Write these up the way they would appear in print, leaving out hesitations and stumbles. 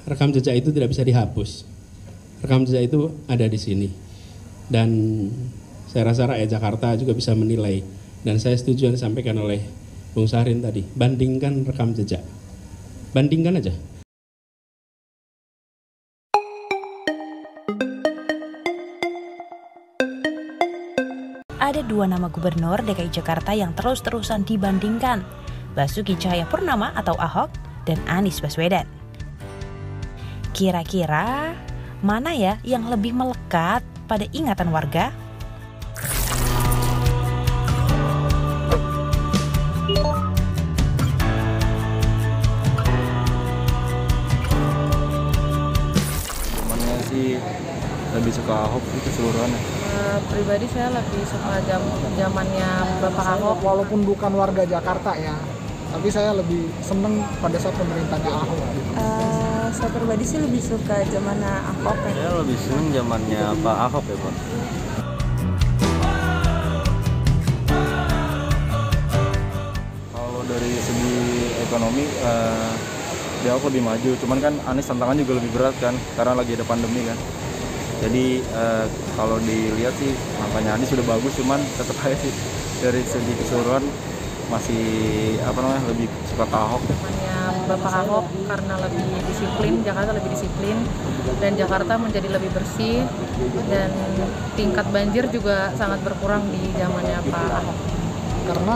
rekam jejak itu tidak bisa dihapus. Rekam jejak itu ada di sini. Dan saya rasa rakyat Jakarta juga bisa menilai. Dan saya setuju yang disampaikan oleh Bung Syahrin tadi. Bandingkan rekam jejak. Bandingkan aja. Ada dua nama gubernur DKI Jakarta yang terus-terusan dibandingkan, Basuki Cahayapurnama atau Ahok dan Anies Baswedan. Kira-kira mana ya yang lebih melekat pada ingatan warga? Zamannya sih lebih suka Ahok itu keseluruhannya. Pribadi saya lebih suka zamannya Bapak Ahok. Walaupun bukan warga Jakarta ya, tapi saya lebih seneng pada saat pemerintahnya Ahok. Saya pribadi sih lebih suka zamannya Ahok. Saya lebih seneng zamannya Pak Ahok ya Pak. Kalau dari segi ekonomi dia Ahok lebih maju, cuman kan Anies tantangan juga lebih berat kan, karena lagi ada pandemi kan. Jadi kalau dilihat sih angkanya Anies sudah bagus, cuman tetap aja sih dari segi keseluruhan masih lebih suka ke Ahok. Zamannya Bapak Ahok karena lebih disiplin, Jakarta lebih disiplin dan Jakarta menjadi lebih bersih dan tingkat banjir juga sangat berkurang di zamannya Pak Ahok. Karena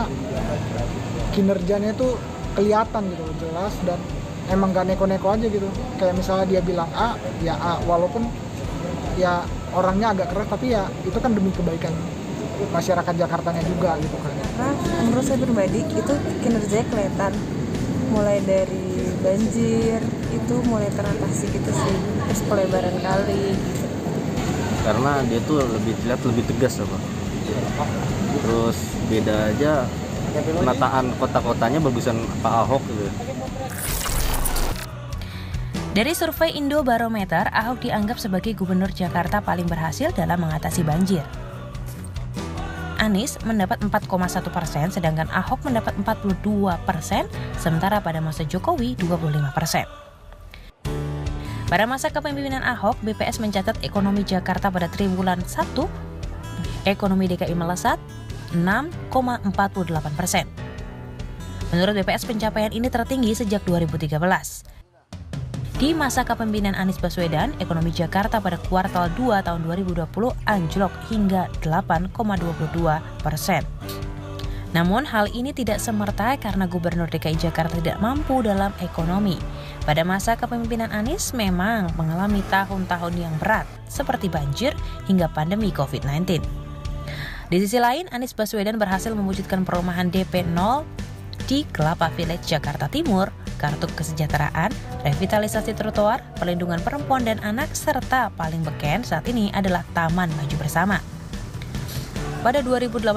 kinerjanya itu kelihatan gitu, jelas dan emang gak neko-neko aja gitu. Kayak misalnya dia bilang A, ya A, walaupun ya orangnya agak keras, tapi ya itu kan demi kebaikan masyarakat Jakartanya juga gitu kan. Karena menurut saya pribadi itu kinerjanya kelihatan, mulai dari banjir itu mulai teratasi gitu sih, terus pelebaran kali gitu. Karena dia tuh lebih tegas apa. Terus beda aja penataan kota-kotanya bagusan Pak Ahok gitu. Dari survei Indobarometer, Ahok dianggap sebagai gubernur Jakarta paling berhasil dalam mengatasi banjir. Anies mendapat 4,1%, sedangkan Ahok mendapat 42%, sementara pada masa Jokowi 25%. Pada masa kepemimpinan Ahok, BPS mencatat ekonomi Jakarta pada triwulan 1, ekonomi DKI melesat 6,48%. Menurut BPS, pencapaian ini tertinggi sejak 2013. Di masa kepemimpinan Anies Baswedan, ekonomi Jakarta pada kuartal 2 tahun 2020 anjlok hingga 8,22%. Namun hal ini tidak semerta karena Gubernur DKI Jakarta tidak mampu dalam ekonomi. Pada masa kepemimpinan Anies memang mengalami tahun-tahun yang berat, seperti banjir hingga pandemi COVID-19. Di sisi lain, Anies Baswedan berhasil mewujudkan perumahan DP 0 di Kelapa Village, Jakarta Timur, kartu kesejahteraan, revitalisasi trotoar, perlindungan perempuan dan anak, serta paling beken saat ini adalah Taman Maju Bersama. Pada 2018,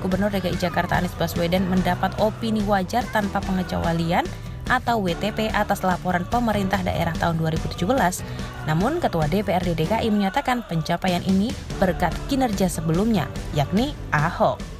Gubernur DKI Jakarta Anies Baswedan mendapat opini wajar tanpa pengecualian atau WTP atas laporan pemerintah daerah tahun 2017. Namun, Ketua DPRD DKI menyatakan pencapaian ini berkat kinerja sebelumnya, yakni Ahok.